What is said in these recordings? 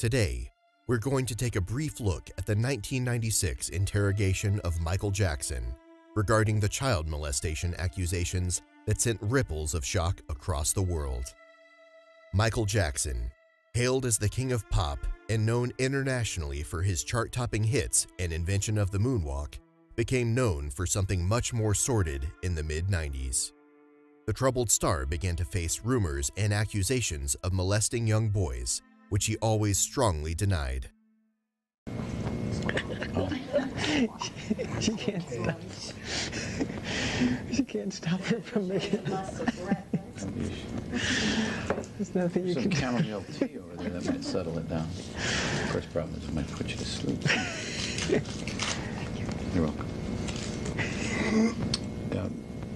Today, we're going to take a brief look at the 1996 interrogation of Michael Jackson regarding the child molestation accusations that sent ripples of shock across the world. Michael Jackson, hailed as the king of pop and known internationally for his chart-topping hits and invention of the moonwalk, became known for something much more sordid in the mid-90s. The troubled star began to face rumors and accusations of molesting young boys, which he always strongly denied. She can't stop. She can't stop her from making. There's nothing you can do. Some chamomile tea over there that might settle it down. Of course, problem is it might put you to sleep. You're welcome.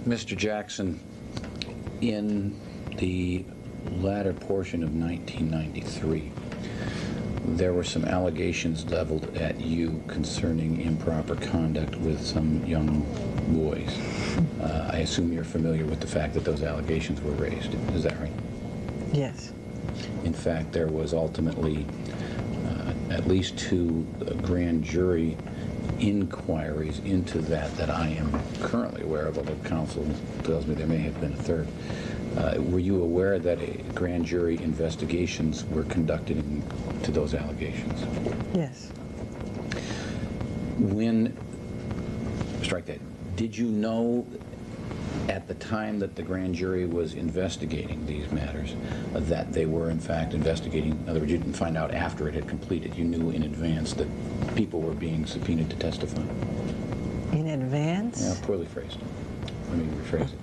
Mr. Jackson, in the latter portion of 1993, there were some allegations leveled at you concerning improper conduct with some young boys. I assume you're familiar with the fact that those allegations were raised. Is that right? Yes. In fact, there was ultimately at least 2 grand jury inquiries into that I am currently aware of, although counsel tells me there may have been a third. Were you aware that grand jury investigations were conducted into those allegations? Yes. Did you know at the time that the grand jury was investigating these matters that they were in fact investigating? In other words, you didn't find out after it had completed. You knew in advance that people were being subpoenaed to testify. In advance? Yeah, poorly phrased. Let me rephrase it.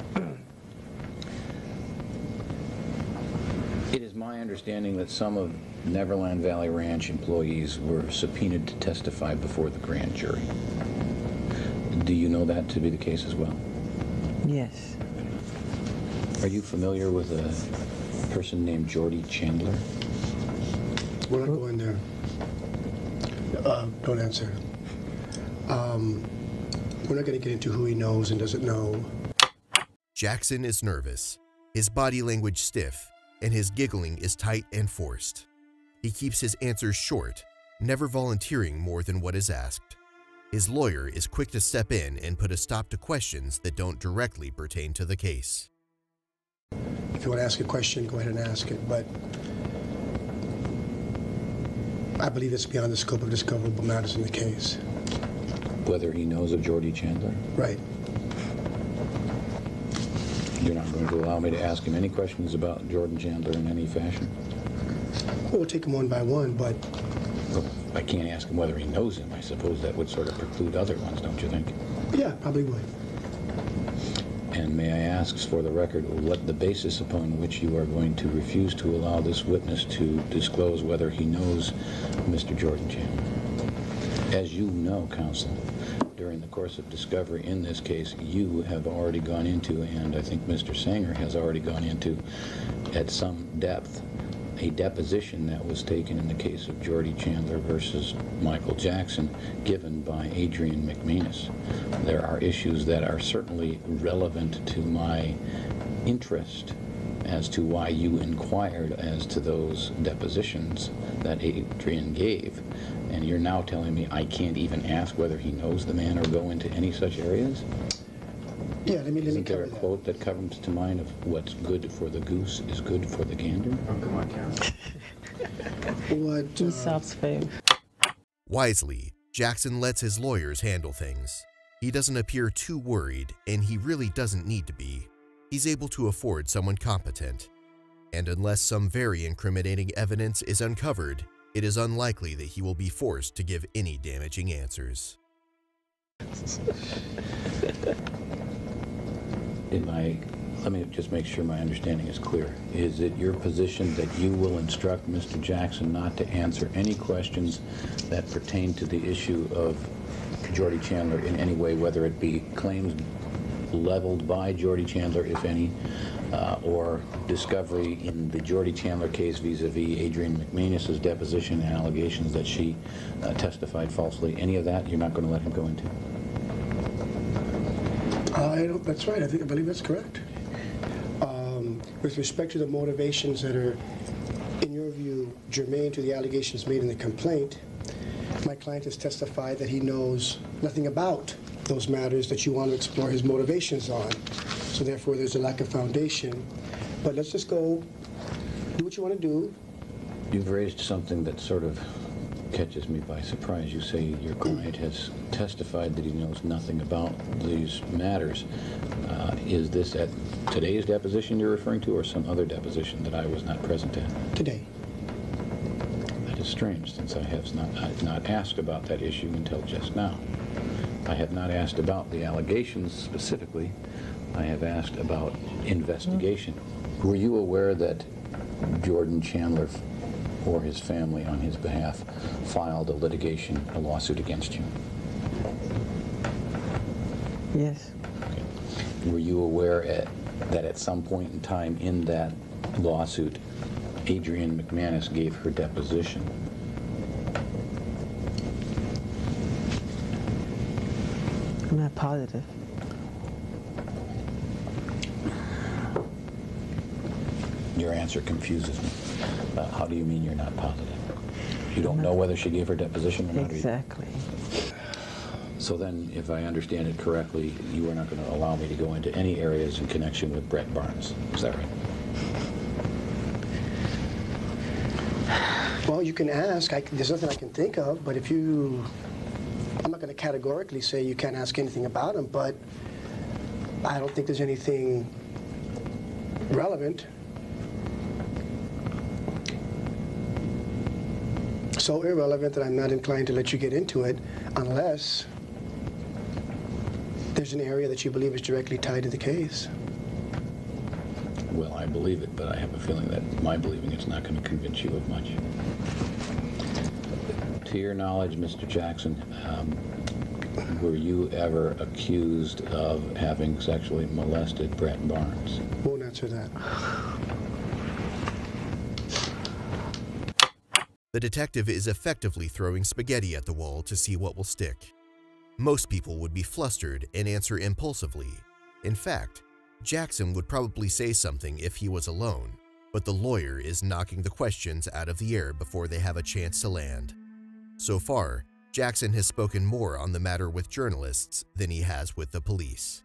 It is my understanding that some of Neverland Valley Ranch employees were subpoenaed to testify before the grand jury. Do you know that to be the case as well? Yes. Are you familiar with a person named Jordy Chandler? We're not going there. Don't answer. We're not going to get into who he knows and doesn't know. Jackson is nervous, his body language stiff, and his giggling is tight and forced. He keeps his answers short, never volunteering more than what is asked. His lawyer is quick to step in and put a stop to questions that don't directly pertain to the case. If you want to ask a question, go ahead and ask it, but I believe it's beyond the scope of discoverable matters in the case. Whether he knows of Jordy Chandler? Right. You're not going to allow me to ask him any questions about Jordan Chandler in any fashion? Well, we'll take them one by one, but... Well, I can't ask him whether he knows him. I suppose that would sort of preclude other ones, don't you think? Yeah, probably would. And may I ask, for the record, what the basis upon which you are going to refuse to allow this witness to disclose whether he knows Mr. Jordan Chandler? As you know, counsel, during the course of discovery in this case, you have already gone into, and I think Mr. Sanger has already gone into, at some depth, a deposition that was taken in the case of Jordy Chandler versus Michael Jackson, given by Adrian McManus. There are issues that are certainly relevant to my interest as to why you inquired as to those depositions that Adrian gave. And you're now telling me I can't even ask whether he knows the man or go into any such areas? Yeah, let me Isn't there cover a that. quote that comes to mind of what's good for the goose is good for the gander? Oh, come on, counsel. What, Aesop's fame. Wisely, Jackson lets his lawyers handle things. He doesn't appear too worried, and he really doesn't need to be. He's able to afford someone competent. And unless some very incriminating evidence is uncovered, it is unlikely that he will be forced to give any damaging answers. Let me just make sure my understanding is clear. Is it your position that you will instruct Mr. Jackson not to answer any questions that pertain to the issue of Jordy Chandler in any way, whether it be claims leveled by Jordy Chandler, if any, or discovery in the Jordy Chandler case vis-a-vis Adrian McManus's deposition and allegations that she testified falsely? Any of that you're not going to let him go into? That's right. I believe that's correct. With respect to the motivations that are in your your view, germane to the allegations made in the complaint, my client has testified that he knows nothing about those matters that you want to explore his motivations on. So therefore, there's a lack of foundation. But let's just go do what you want to do. You've raised something that sort of catches me by surprise. You say your client has testified that he knows nothing about these matters. Is this at today's deposition you're referring to, or some other deposition that I was not present at? Today. That is strange, since I have not asked about that issue until just now. I have not asked about the allegations specifically. I have asked about investigation. Were you aware that Jordan Chandler or his family on his behalf filed a lawsuit against you? Yes. Okay. Were you aware that at some point in time in that lawsuit, Adrienne McManus gave her deposition? I'm not positive. Your answer confuses me. How do you mean you're not positive? You don't know whether she gave her deposition or not? Exactly. So then, if I understand it correctly, you are not going to allow me to go into any areas in connection with Brett Barnes. Is that right? Well, you can ask. There's nothing I can think of, but I'm not going to categorically say you can't ask anything about him, but I don't think there's anything relevant. So irrelevant that I'm not inclined to let you get into it unless there's an area that you believe is directly tied to the case. Well, I believe it, but I have a feeling that my believing it's not going to convince you of much. To your knowledge, Mr. Jackson, were you ever accused of having sexually molested Brett Barnes? Won't answer that. The detective is effectively throwing spaghetti at the wall to see what will stick. Most people would be flustered and answer impulsively. In fact, Jackson would probably say something if he was alone, but the lawyer is knocking the questions out of the air before they have a chance to land. So far, Jackson has spoken more on the matter with journalists than he has with the police.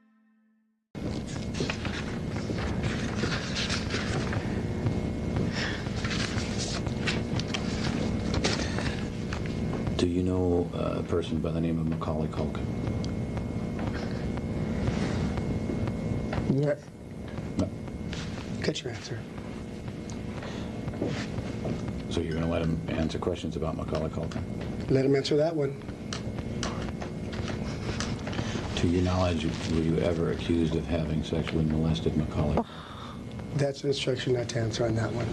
Do you know a person by the name of Macaulay Culkin? Yes. No. Get your answer. So you're going to let him answer questions about Macaulay Culkin? Let him answer that one. To your knowledge, were you ever accused of having sexually molested Macaulay? That's an instruction not to answer on that one.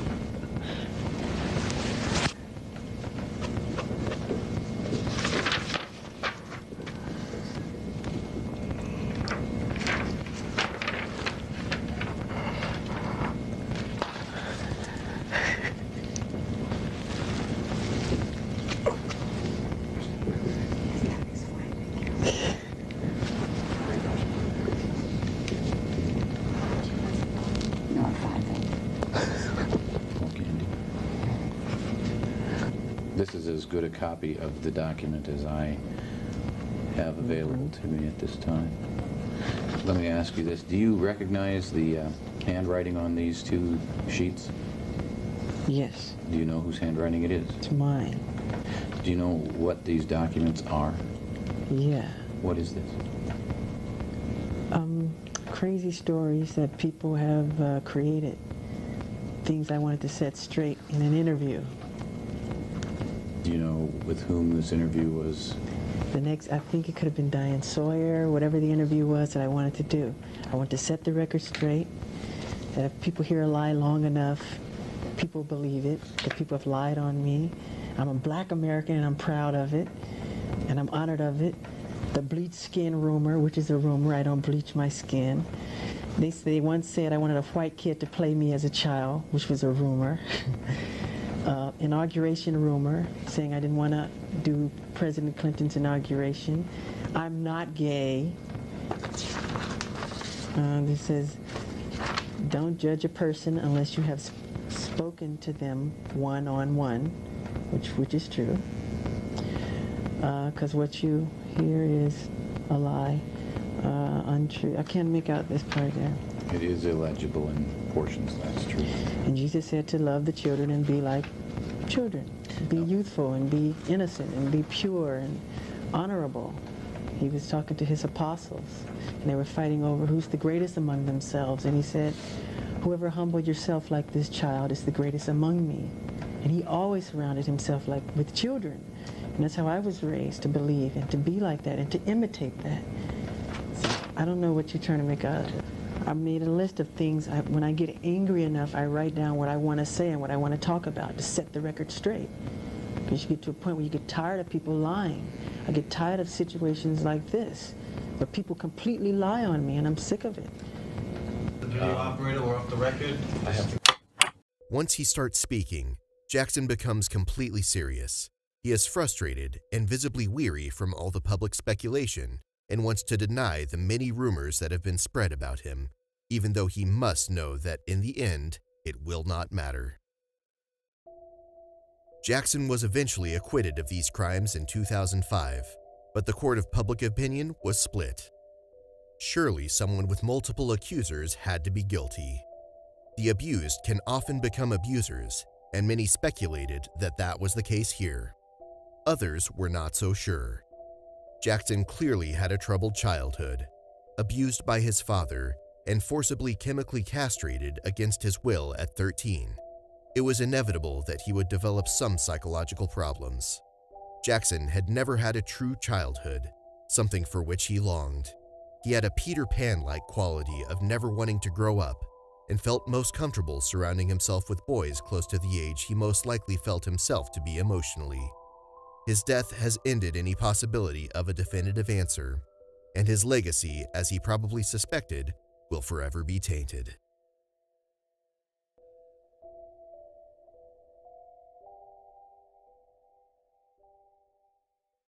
This is as good a copy of the document as I have available to me at this time. Let me ask you this. Do you recognize the handwriting on these two sheets? Yes. Do you know whose handwriting it is? It's mine. Do you know what these documents are? Yeah. What is this? Crazy stories that people have created. Things I wanted to set straight in an interview. Do you know with whom this interview was? I think it could have been Diane Sawyer, whatever the interview was that I wanted to do. I wanted to set the record straight, that if people hear a lie long enough, people believe it, that people have lied on me. I'm a black American and I'm proud of it, and I'm honored of it. The bleach skin rumor, which is a rumor, I don't bleach my skin. They once said I wanted a white kid to play me as a child, which was a rumor. Inauguration rumor, saying I didn't want to do President Clinton's inauguration. I'm not gay. This says, don't judge a person unless you have spoken to them one-on-one, which is true, because what you hear is a lie, untrue. I can't make out this part there. It is illegible in portions, that's true. And Jesus said to love the children and be like children, be youthful and be innocent and be pure and honorable. He was talking to his apostles, and they were fighting over who's the greatest among themselves. And he said, whoever humbled yourself like this child is the greatest among me. And he always surrounded himself with children. And that's how I was raised, to believe and to be like that and to imitate that. So I don't know what you're trying to make out of it. I made a list of things. When I get angry enough, I write down what I want to say and what I want to talk about to set the record straight. Because you get to a point where you get tired of people lying. I get tired of situations like this, where people completely lie on me, and I'm sick of it. The video operator, we're off the record. Once he starts speaking, Jackson becomes completely serious. He is frustrated and visibly weary from all the public speculation and wants to deny the many rumors that have been spread about him, even though he must know that in the end, it will not matter. Jackson was eventually acquitted of these crimes in 2005, but the court of public opinion was split. Surely someone with multiple accusers had to be guilty. The abused can often become abusers, and many speculated that that was the case here. Others were not so sure. Jackson clearly had a troubled childhood, abused by his father, and forcibly chemically castrated against his will at 13. It was inevitable that he would develop some psychological problems. Jackson had never had a true childhood, something for which he longed. He had a Peter Pan-like quality of never wanting to grow up, and felt most comfortable surrounding himself with boys close to the age he most likely felt himself to be emotionally. His death has ended any possibility of a definitive answer, and his legacy, as he probably suspected, will forever be tainted.